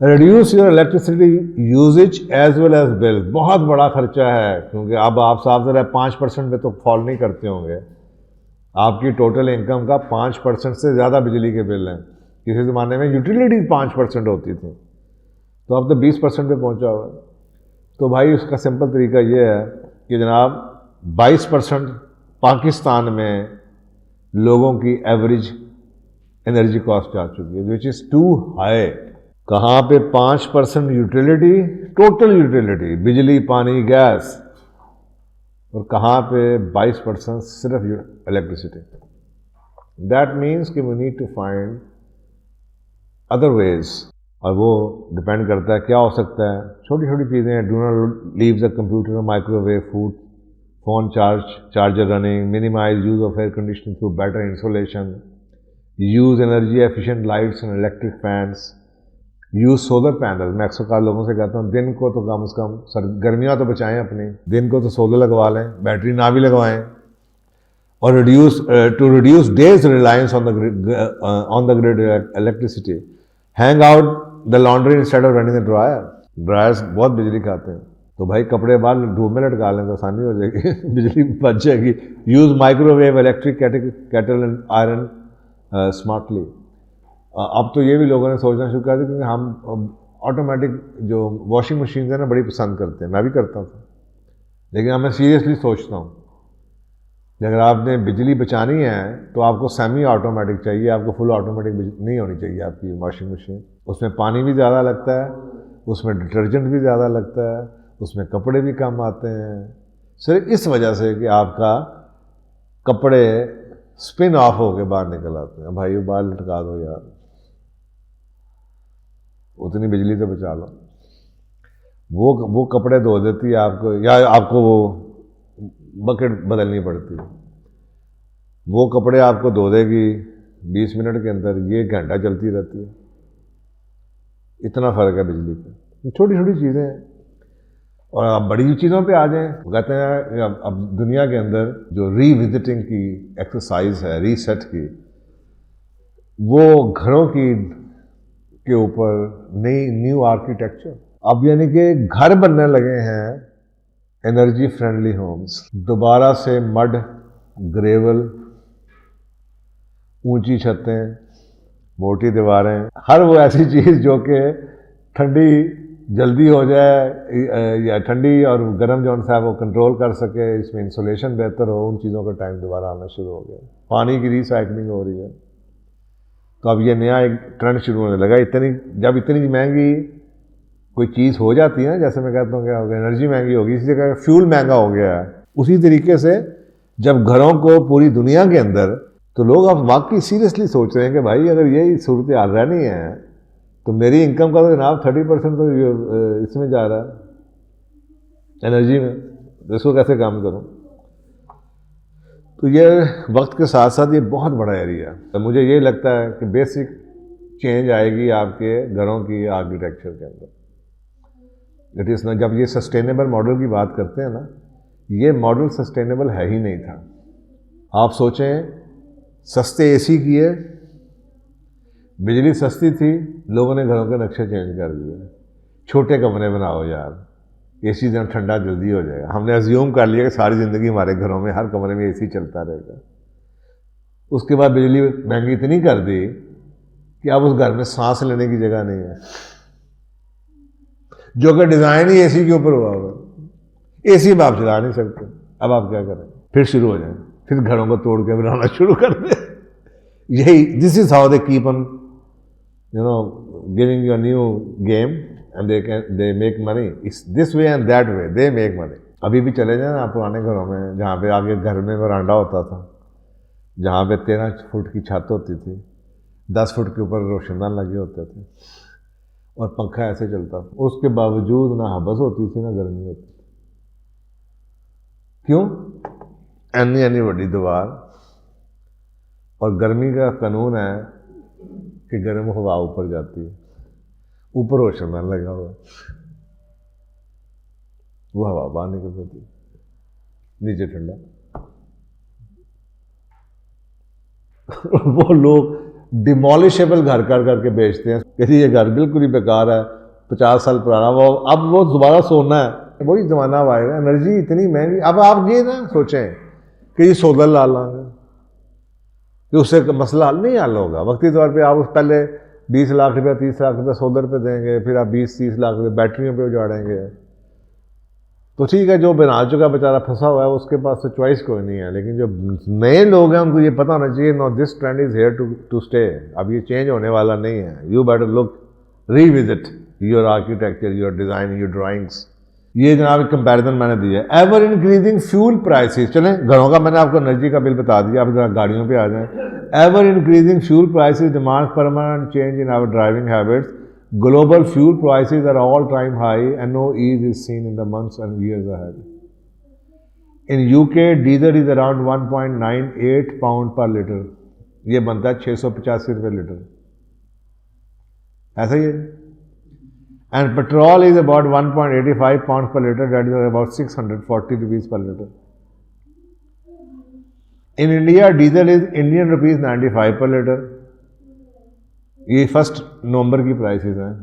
Reduce your electricity usage as well as bill. बहुत बड़ा खर्चा है, क्योंकि अब आप साफ ज़रा 5% में तो फॉल नहीं करते होंगे। आपकी टोटल इनकम का 5% से ज़्यादा बिजली के बिल हैं। किसी ज़माने में यूटिलिटीज 5% होती थी, तो अब तो 20% पे पहुंचा हुआ है। तो भाई उसका सिंपल तरीका ये है कि जनाब 22% पाकिस्तान में लोगों की एवरेज एनर्जी कॉस्ट आ चुकी है, विच इज़ टू हाई। कहाँ पे 5% यूटिलिटी, टोटल यूटिलिटी, बिजली, पानी, गैस, और कहाँ पे 22% सिर्फ इलेक्ट्रिसिटी। दैट मीन्स कि we need to find other ways, और वो डिपेंड करता है क्या हो सकता है। छोटी छोटी चीज़ें हैं, do not leave the computer, microwave, food, phone charger running, minimise use of air conditioning through better insulation, use energy efficient lights and electric fans, use solar panel. मैं अक्सर काल लोगों से कहता हूँ दिन को तो कम से कम गर्मियाँ तो बचाएं अपनी, दिन को तो सोलर लगवा लें, बैटरी ना भी लगवाएं। और reduce days reliance on the grid electricity, hang out the laundry instead of running the dryer. Dryers बहुत बिजली खाते हैं, तो भाई कपड़े बाहर धूप में लटका लें तो आसानी हो जाएगी बिजली बच जाएगी। Use microwave, electric kettle and iron smartly. अब तो ये भी लोगों ने सोचना शुरू कर दिया, क्योंकि हम ऑटोमेटिक जो वॉशिंग मशीन है ना बड़ी पसंद करते हैं, मैं भी करता था। लेकिन अब मैं सीरियसली सोचता हूँ कि अगर आपने बिजली बचानी है तो आपको सेमी ऑटोमेटिक चाहिए, आपको फुल ऑटोमेटिक नहीं होनी चाहिए आपकी वॉशिंग मशीन। उसमें पानी भी ज़्यादा लगता है, उसमें डिटर्जेंट भी ज़्यादा लगता है, उसमें कपड़े भी कम आते हैं, सिर्फ इस वजह से कि आपका कपड़े स्पिन ऑफ होके बाहर निकल आते हैं। भाई बाहर लटका दो यार, उतनी बिजली तो बचा लो। वो कपड़े धो देती है आपको, या आपको वो बकेट बदलनी पड़ती है। वो कपड़े आपको धो देगी 20 मिनट के अंदर, ये घंटा चलती रहती है। इतना फ़र्क है बिजली का। छोटी छोटी चीज़ें हैं। और अब बड़ी चीज़ों पे आ जाएं, कहते हैं अब दुनिया के अंदर जो रीविजिटिंग की एक्सरसाइज है, रीसेट की, वो घरों की के ऊपर न्यू आर्किटेक्चर। अब यानी कि घर बनने लगे हैं एनर्जी फ्रेंडली होम्स, दोबारा से मड, ग्रेवल, ऊंची छतें, मोटी दीवारें, हर वो ऐसी चीज़ जो कि ठंडी जल्दी हो जाए या ठंडी और गर्म जो है वो कंट्रोल कर सके, इसमें इंसुलेशन बेहतर हो, उन चीज़ों का टाइम दोबारा आना शुरू हो गया। पानी की रिसाइकलिंग हो रही है। तो अब ये नया एक ट्रेंड शुरू होने लगा। जब इतनी महंगी कोई चीज़ हो जाती है ना, जैसे मैं कहता हूँ क्या हो गया, एनर्जी महंगी होगी, इसी जगह फ्यूल महंगा हो गया है। उसी तरीके से जब घरों को पूरी दुनिया के अंदर, तो लोग अब वाकई सीरियसली सोच रहे हैं कि भाई अगर यही सूरत हाल रहनी है तो मेरी इनकम का तो जनाब 30% तो इसमें जा रहा है एनर्जी में, तो इसको कैसे काम करूँ। तो ये वक्त के साथ साथ ये बहुत बड़ा एरिया है। तो मुझे ये लगता है कि बेसिक चेंज आएगी आपके घरों की आर्किटेक्चर के अंदर। इट इज़ ना, जब ये सस्टेनेबल मॉडल की बात करते हैं ना, ये मॉडल सस्टेनेबल है ही नहीं था। आप सोचें, सस्ते एसी किए, बिजली सस्ती थी, लोगों ने घरों के नक्शे चेंज कर दिए। छोटे कमरे बनाओ यार, एसी जब ठंडा जल्दी हो जाएगा। हमने अज्यूम कर लिया कि सारी ज़िंदगी हमारे घरों में हर कमरे में एसी चलता रहेगा। उसके बाद बिजली महंगी इतनी कर दी कि अब उस घर में सांस लेने की जगह नहीं है, जो कि डिज़ाइन ही एसी के ऊपर हुआ होगा। एसी में आप चला नहीं सकते। अब आप क्या करें, फिर शुरू हो जाए, फिर घरों को तोड़ के बनाना शुरू कर दे। यही, this is how they keep on giving you a new game and they make money. It's this way and that way they make money. अभी भी चले जाए ना आप पुराने घरों में, जहाँ पे आगे घर में वरांडा होता था, जहाँ पे 13 फुट की छत होती थी, 10 फुट के ऊपर रोशनदान लगे होते थे और पंखा ऐसे चलता था, उसके बावजूद ना हबस होती थी ना गर्मी होती थी। क्यों? एनी बड़ी दीवार, और गर्मी का कानून है कि गर्म हवा ऊपर जाती है, ऊपर रोशनदान लगा हुआ, वो हवा बाहर निकल जाती, नीचे ठंडा। वो लोग डिमोलिशेबल घर कर करके बेचते हैं कि ये घर बिल्कुल ही बेकार है, 50 साल पुराना, वो अब वो दोबारा सोना है। वही ज़माना आएगा, एनर्जी इतनी महंगी। अब आप ये ना सोचें कि ये सोलर ला लाएंगे कि उससे मसला हल नहीं हल होगा। वक्ती तौर पे आप उस पहले 20 लाख रुपया 30 लाख रुपया सोलर पे देंगे, फिर आप 20-30 लाख रुपये बैटरियों पे उजाड़ेंगे, तो ठीक है, जो बना चुका बेचारा फंसा हुआ है उसके पास तो चॉइस कोई नहीं है। लेकिन जो नए लोग हैं उनको ये पता होना चाहिए, no this trend is here to stay, अब ये चेंज होने वाला नहीं है। You better look revisit your architecture, your design, your drawings. ये जनाब कंपैरिजन मैंने दिया है। एवर इंक्रीजिंग फ्यूल प्राइसेस, चलें घरों का मैंने आपको एनर्जी का बिल बता दिया, अब जरा गाड़ियों पे आ जाएं। Ever increasing fuel prices demand permanent change in our driving habits. Global fuel prices are all-time high and no ease is seen in the months and years ahead. In UK, diesel is around 1.98 pound per liter. ये बनता है 685 रुपये litre, ऐसा ही है। And petrol is about 1.85 pounds per liter, that is about 640 rupees per liter. In India, diesel is Indian rupees 95 per liter. ये 1 नवंबर की prices हैं,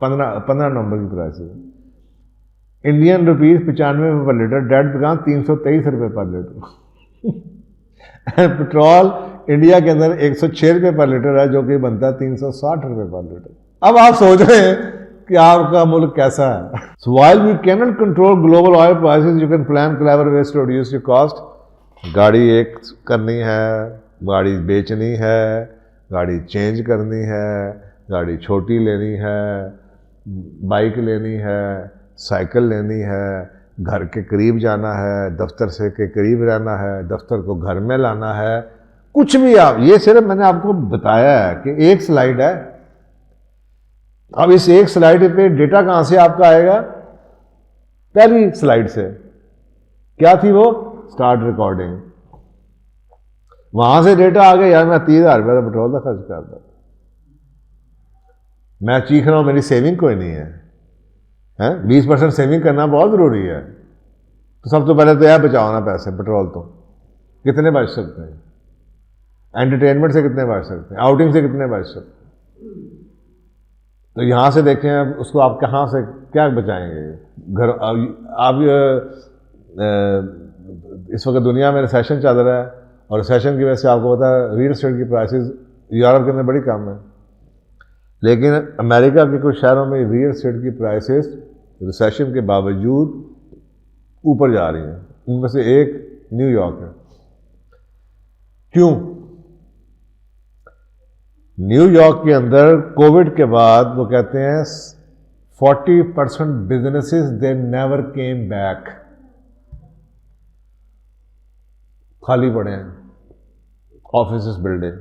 15 नवंबर की प्राइसेस हैं। इंडियन रुपीज़ 95 रुपये पर लीटर, डेट बिकम 323 रुपये पर लीटर। पेट्रोल इंडिया के अंदर 106 रुपये पर लीटर है, जो कि बनता है 360 रुपये पर लीटर। अब आप सोच रहे हैं कि आपका मुल्क कैसा है। So while we can not control global oil prices, you can plan clever ways to reduce your cost. गाड़ी एक करनी है, गाड़ी बेचनी है, गाड़ी चेंज करनी है, गाड़ी छोटी लेनी है, बाइक लेनी है, साइकिल लेनी है, घर के करीब जाना है, दफ्तर से के करीब रहना है, दफ्तर को घर में लाना है, कुछ भी आप, ये सिर्फ मैंने आपको बताया है कि एक स्लाइड है। अब इस एक स्लाइड पे डेटा कहाँ से आपका आएगा? पहली स्लाइड से। क्या थी वो? Start recording. वहां से डेटा आ गया, यार मैं 30,000 रुपये का पेट्रोल का खर्च कर रहा, मैं चीख रहा हूं मेरी सेविंग कोई नहीं है, 20% सेविंग करना बहुत ज़रूरी है। तो सब तो पहले तो यह बचाओ ना पैसे, पेट्रोल तो कितने बच सकते हैं, एंटरटेनमेंट से कितने बच सकते हैं, आउटिंग से कितने बच सकते हैं। तो यहाँ से देखें उसको आप कहाँ से क्या बचाएंगे। घर आप इस वक्त दुनिया में रिसेशन चल रहा है, और रिसेशन की वजह से आपको पता है रियल एस्टेट की प्राइसेस यूरोप के अंदर बड़ी कम है, लेकिन अमेरिका के कुछ शहरों में रियल एस्टेट की प्राइसेस रिसेशन के बावजूद ऊपर जा रही हैं। उनमें से एक न्यूयॉर्क है। क्यों? न्यूयॉर्क के अंदर कोविड के बाद वो कहते हैं 40% businesses they never came back, खाली पड़े हैं ऑफिस बिल्डिंग।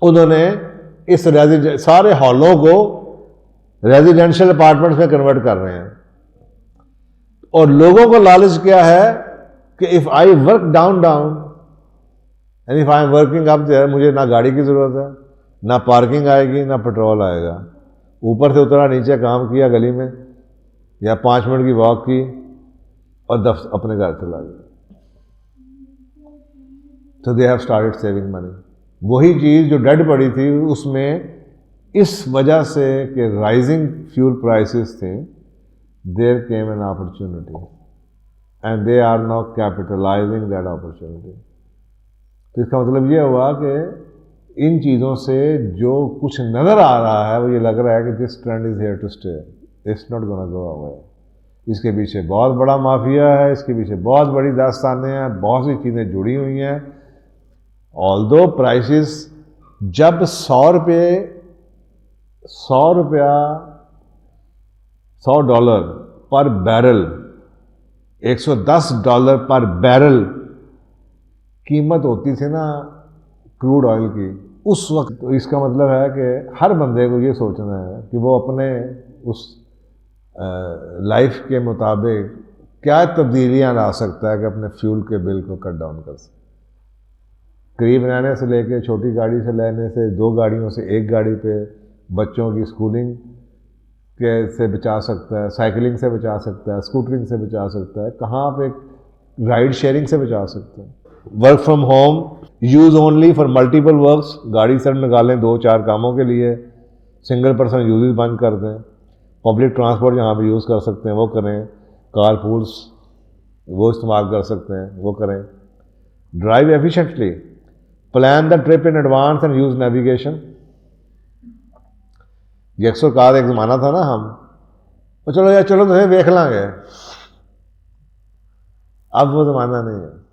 उन्होंने इस सारे हॉलों को रेजिडेंशियल अपार्टमेंट्स में कन्वर्ट कर रहे हैं, और लोगों को लालच क्या है कि if I work down and if I am working up there, मुझे ना गाड़ी की जरूरत है, ना पार्किंग आएगी, ना पेट्रोल आएगा। ऊपर से उतरा, नीचे काम किया गली में, या 5 मिनट की वॉक की और अपने घर चला गया। तो they have started saving money. वही चीज़ जो डेड पड़ी थी उसमें इस वजह से कि राइजिंग फ्यूल प्राइसेस थे, there came an opportunity and they are now capitalising that opportunity. तो इसका मतलब ये हुआ कि इन चीज़ों से जो कुछ नज़र आ रहा है वो ये लग रहा है कि this trend is here to stay, it's not gonna go away. इसके पीछे बहुत बड़ा माफिया है, इसके पीछे बहुत बड़ी दास्तानें हैं, बहुत सी चीज़ें जुड़ी हुई हैं। ऑल्दो प्राइसेस जब $100 पर बैरल, $110 पर बैरल कीमत होती थी ना क्रूड ऑयल की उस वक्त, तो इसका मतलब है कि हर बंदे को ये सोचना है कि वो अपने उस लाइफ के मुताबिक क्या तब्दीलियां ला सकता है कि अपने फ्यूल के बिल को कट डाउन कर सके। करीब रहने से लेके छोटी गाड़ी से लेने से 2 गाड़ियों से 1 गाड़ी पे, बच्चों की स्कूलिंग के से बचा सकता है, साइकिलिंग से बचा सकता है, स्कूटरिंग से बचा सकता है, कहाँ पे राइड शेयरिंग से बचा सकता है। Work from home use only for multiple works, गाड़ी सर निकालें 2-4 कामों के लिए, सिंगल पर्सन यूजेस बंद कर दें, पब्लिक ट्रांसपोर्ट जहाँ पे यूज़ कर सकते हैं वो करें, कार पूल्स वो इस्तेमाल कर सकते हैं वो करें, drive efficiently, plan the trip in advance and use navigation. ये अक्सर कार एक ज़माना था ना, हम तो चलो यार चलो तो देख लांगे, अब वो ज़माना नहीं है।